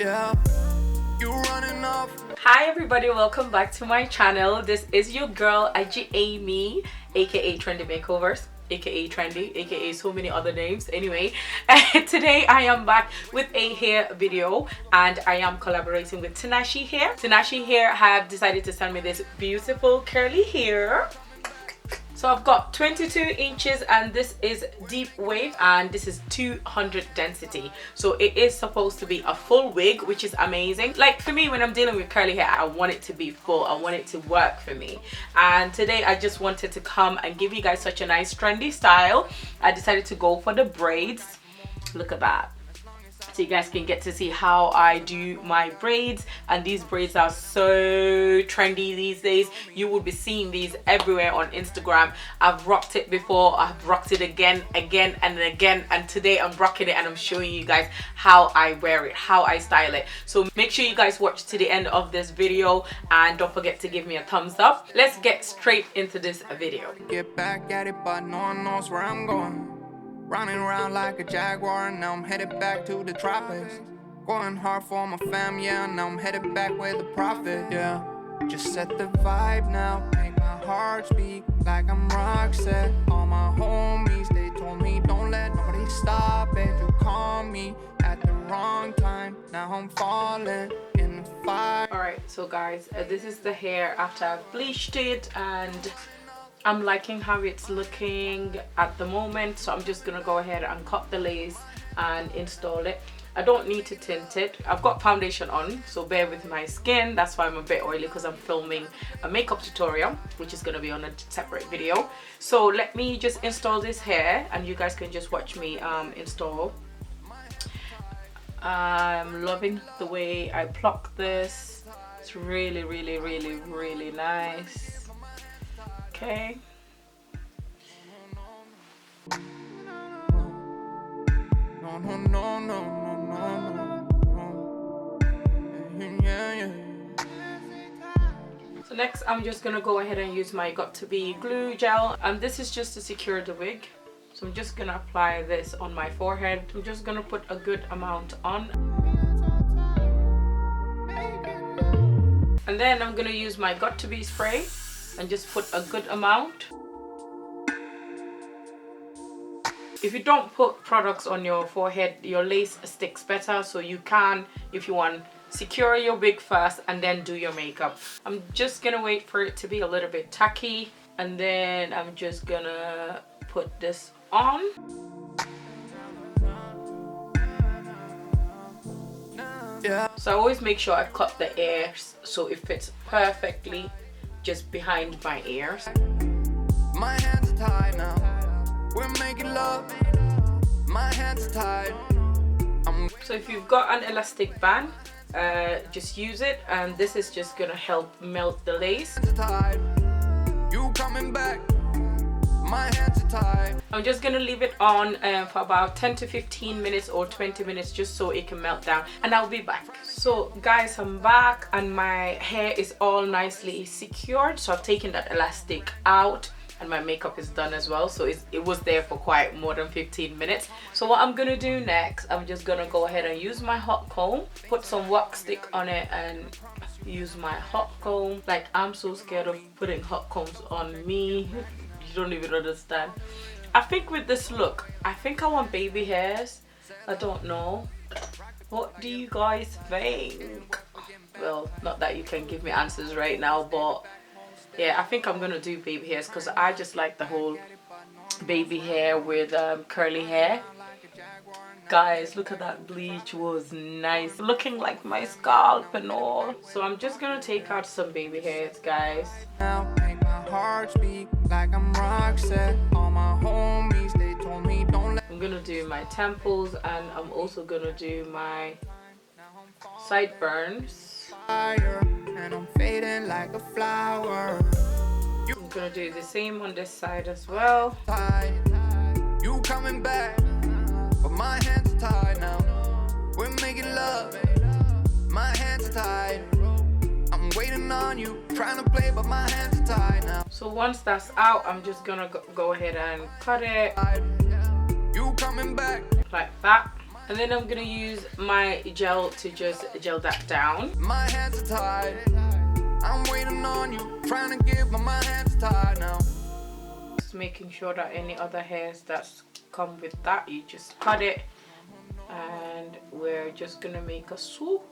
Yeah, you running off. Hi everybody, welcome back to my channel. This is your girl IG Amy, aka Trendy Makeovers, aka Trendy, aka so many other names. Anyway, today I am back with a hair video and I am collaborating with Tinashe Hair. Tinashe Hair have decided to send me this beautiful curly hair. So I've got 22 inches and this is deep wave and this is 200 density. So it is supposed to be a full wig, which is amazing. Like for me, when I'm dealing with curly hair, I want it to be full. I want it to work for me. And today I just wanted to come and give you guys such a nice trendy style. I decided to go for the braids. Look at that. So you guys can get to see how I do my braids, and these braids are so trendy these days. You will be seeing these everywhere on Instagram. I've rocked it before, I've rocked it again and again, and today I'm rocking it and I'm showing you guys how I wear it, how I style it. So make sure you guys watch to the end of this video and don't forget to give me a thumbs up. Let's get straight into this video. Get back at it, but no one knows where I'm going. Running around like a jaguar, and now I'm headed back to the tropics. Going hard for my fam, yeah, now I'm headed back with the profit, yeah. Just set the vibe now, make my heart speak like I'm Roxette. All my homies, they told me don't let nobody stop it. You call me at the wrong time, now I'm falling in the fire. Alright, so guys, this is the hair after I've bleached it and I'm liking how it's looking at the moment, so I'm just gonna go ahead and cut the lace and install it. I don't need to tint it. I've got foundation on, so bear with my skin. That's why I'm a bit oily, because I'm filming a makeup tutorial which is gonna be on a separate video. So let me just install this hair and you guys can just watch me install. I'm loving the way I pluck this. It's really nice. Okay. So next I'm just gonna go ahead and use my Got To Be glue gel, and this is just to secure the wig. So I'm just gonna apply this on my forehead. I'm just gonna put a good amount on, and then I'm gonna use my Got To Be spray and just put a good amount. If you don't put products on your forehead, your lace sticks better, so you can, if you want, secure your wig first and then do your makeup. I'm just gonna wait for it to be a little bit tacky, and then I'm just gonna put this on. So I always make sure I cut the ears so it fits perfectly just behind my ears. My hands are tied now. We're making love. My hands are tied. So if you've got an elastic band, just use it, and this is just gonna help melt the lace. You coming back? My hands are tied. I'm just gonna leave it on for about 10 to 15 minutes or 20 minutes just so it can melt down, and I'll be back. So guys, I'm back and my hair is all nicely secured. So I've taken that elastic out and my makeup is done as well. So it was there for quite more than 15 minutes. So what I'm gonna do next, I'm just gonna go ahead and use my hot comb, put some wax stick on it and use my hot comb. Like, I'm so scared of putting hot combs on me. You don't even understand. I think with this look, I think I want baby hairs. I don't know. What do you guys think? Well, not that you can give me answers right now, but yeah, I think I'm gonna do baby hairs because I just like the whole baby hair with curly hair. Guys, look at that bleach, was nice, looking like my scalp and all. So I'm just gonna take out some baby hairs, guys. Now make my heart speak like I'm Roxette. All my homies, they told me don't let. I'm gonna do my temples and I'm also gonna do my sideburns. And I'm fading like a flower. I'm gonna do the same on this side as well. You coming back? But my hands are tied now. We're making love. My hands are tied. I'm waiting on you, trying to play, but my hands are tied now. So once that's out, I'm just gonna go ahead and cut it. You coming back? Like that. And then I'm gonna use my gel to just gel that down. My hands are tied. I'm waiting on you, trying to get my hands tied now. Just making sure that any other hairs that's come with that, you just cut it. And we're just gonna make a swoop.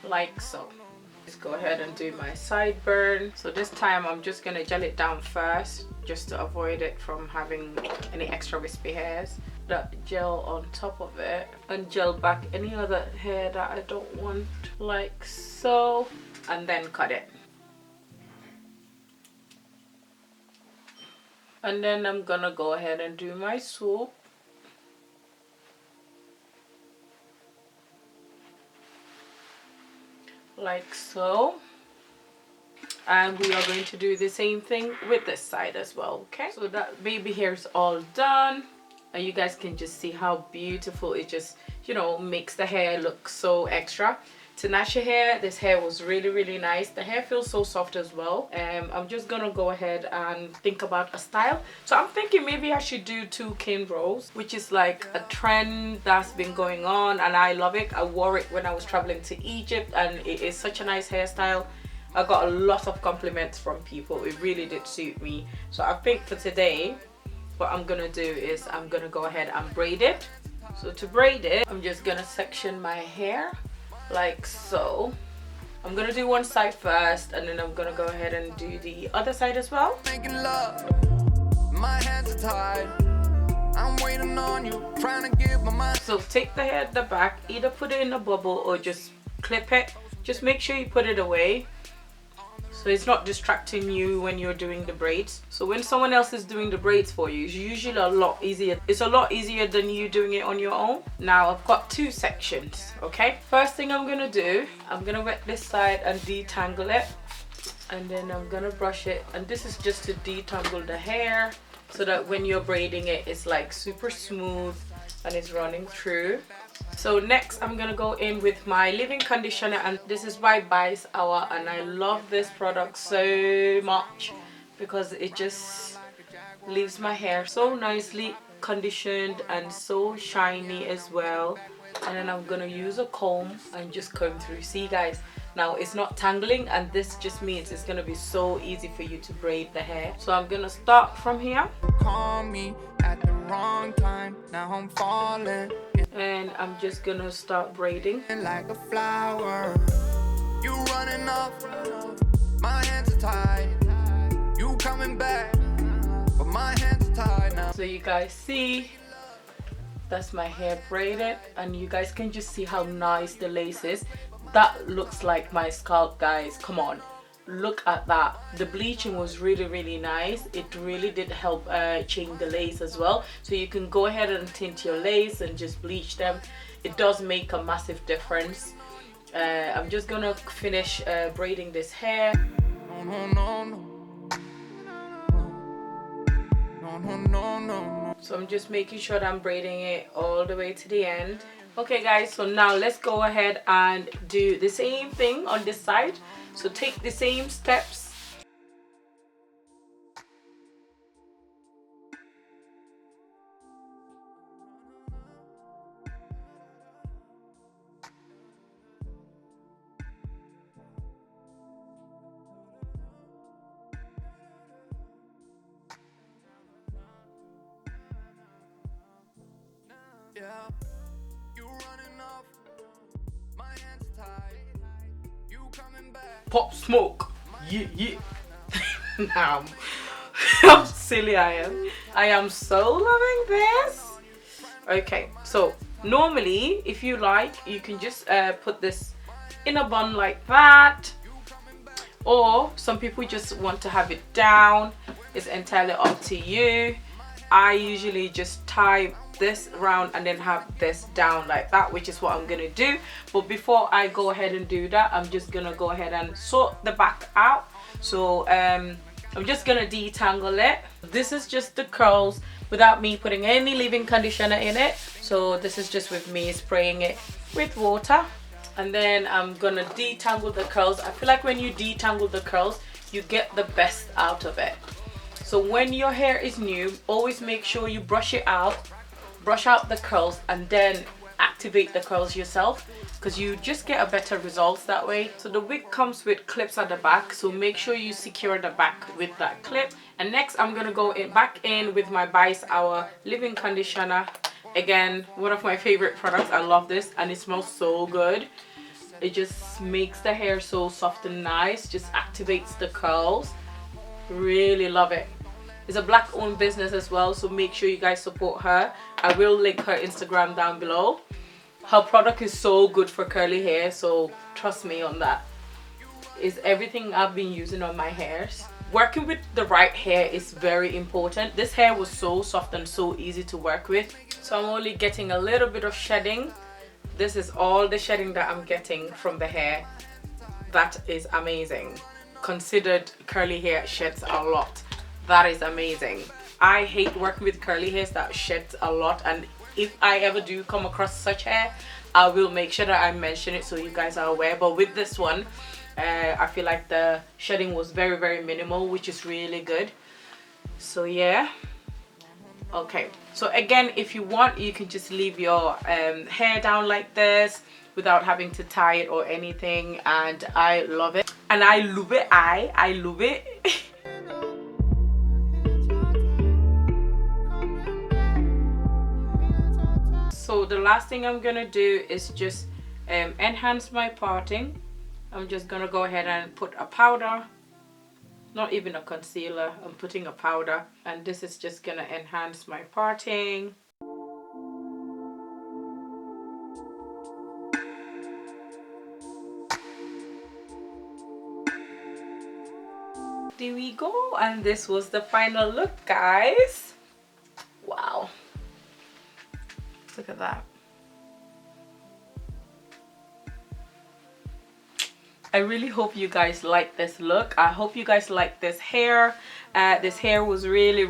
Like so. Just go ahead and do my sideburn. So this time I'm just gonna gel it down first, just to avoid it from having any extra wispy hairs. That gel on top of it and gel back any other hair that I don't want, like so, and then cut it. And then I'm gonna go ahead and do my swoop. Like so. And we are going to do the same thing with this side as well, okay? So that baby hair is all done. And you guys can just see how beautiful it just, you know, makes the hair look so extra. Tinashe Hair, this hair was really nice. The hair feels so soft as well. I'm just gonna go ahead and think about a style. So I'm thinking maybe I should do 2 cane rolls, which is like a trend that's been going on and I love it. I wore it when I was traveling to Egypt and it is such a nice hairstyle. I got a lot of compliments from people. It really did suit me. So I think for today, what I'm gonna do is I'm gonna go ahead and braid it. So to braid it, I'm just gonna section my hair like so. I'm gonna do one side first and then I'm gonna go ahead and do the other side as well. Making love, my hands are tied. I'm waiting on you, trying to give my mind. So take the hair at the back, either put it in a bubble or just clip it. Just make sure you put it away, so it's not distracting you when you're doing the braids. So when someone else is doing the braids for you, it's usually a lot easier. It's a lot easier than you doing it on your own. Now I've got 2 sections, okay? First thing I'm gonna do, I'm gonna wet this side and detangle it. And then I'm gonna brush it. And this is just to detangle the hair so that when you're braiding it, it's like super smooth and it's running through. So next I'm gonna go in with my leave-in conditioner, and this is by Bice Hour, and I love this product so much because it just leaves my hair so nicely conditioned and so shiny as well. And then I'm gonna use a comb and just comb through. See guys, now it's not tangling, and this just means it's gonna be so easy for you to braid the hair. So I'm gonna start from here. Call me at the wrong time, now I'm falling. And I'm just gonna start braiding. Like a flower, you running off, my hands are tied. You coming back, but my hands are tied now. So you guys see, that's my hair braided, and you guys can just see how nice the lace is. That looks like my scalp, guys. Come on, look at that. The bleaching was really nice. It really did help change the lace as well. So you can go ahead and tint your lace and just bleach them. It does make a massive difference. I'm just gonna finish braiding this hair. No. So I'm just making sure that I'm braiding it all the way to the end. Okay guys, so now let's go ahead and do the same thing on this side. So take the same steps. Yeah, you running off, my hands tied. You coming back. Pop smoke. Yeah. Nah, how silly I am. I am so loving this. Okay, so normally if you like, you can just put this in a bun like that, or some people just want to have it down. It's entirely up to you. I usually just tie this around and then have this down like that, which is what I'm gonna do. But before I go ahead and do that, I'm just gonna go ahead and sort the back out. So I'm just gonna detangle it. This is just the curls without me putting any leave-in conditioner in it. So this is just with me spraying it with water. And then I'm gonna detangle the curls. I feel like when you detangle the curls, you get the best out of it. So when your hair is new, always make sure you brush it out, brush out the curls, and then activate the curls yourself, because you just get a better results that way. So the wig comes with clips at the back, so make sure you secure the back with that clip. And next I'm gonna go back in with my Bice Hour leave-in conditioner. Again, one of my favorite products. I love this, and it smells so good. It just makes the hair so soft and nice, just activates the curls. Really love it. It's a black owned business as well, so make sure you guys support her. I will link her Instagram down below. Her product is so good for curly hair, so trust me on that. It's everything I've been using on my hairs. Working with the right hair is very important. This hair was so soft and so easy to work with. So I'm only getting a little bit of shedding. This is all the shedding that I'm getting from the hair. That is amazing. Considered curly hair sheds a lot. That is amazing. I hate working with curly hairs that sheds a lot, and if I ever do come across such hair, I will make sure that I mention it so you guys are aware. But with this one, I feel like the shedding was very, very minimal, which is really good. So yeah. Okay, so again, if you want, you can just leave your hair down like this without having to tie it or anything, and I love it. And I love it. I love it. So the last thing I'm gonna do is just enhance my parting. I'm just gonna go ahead and put a powder, not even a concealer, I'm putting a powder, and this is just gonna enhance my parting. There we go, and this was the final look, guys. Wow, look at that. I really hope you guys like this look. I hope you guys like this hair. This hair was really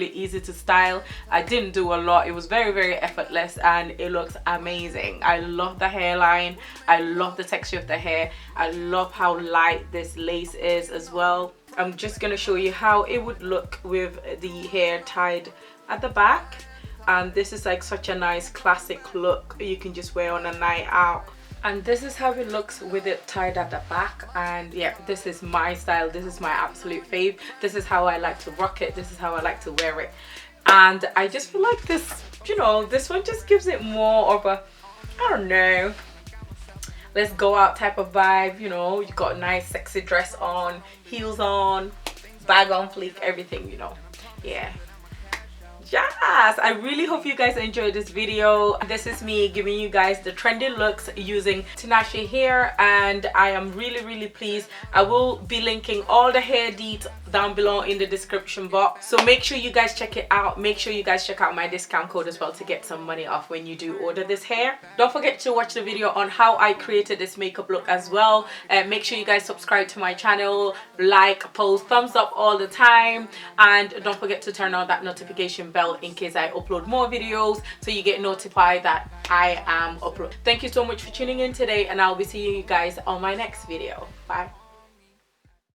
easy to style. I didn't do a lot. It was very effortless, and it looks amazing. I love the hairline. I love the texture of the hair. I love how light this lace is as well. I'm just gonna show you how it would look with the hair tied at the back. And this is like such a nice classic look you can just wear on a night out. And this is how it looks with it tied at the back. And yeah, this is my style. This is my absolute fave. This is how I like to rock it. This is how I like to wear it. And I just feel like this, you know, this one just gives it more of a, I don't know, let's go out type of vibe. You know, you got a nice sexy dress on, heels on, bag on fleek, everything, you know. Yeah. Yes, I really hope you guys enjoyed this video. This is me giving you guys the trendy looks using Tinashe Hair, and I am really pleased. I will be linking all the hair deets down below in the description box, so make sure you guys check it out. Make sure you guys check out my discount code as well to get some money off when you do order this hair. Don't forget to watch the video on how I created this makeup look as well. Make sure you guys subscribe to my channel, like, post, thumbs up all the time, and don't forget to turn on that notification bell in case I upload more videos, so you get notified that I am uploading. Thank you so much for tuning in today, and I'll be seeing you guys on my next video. Bye.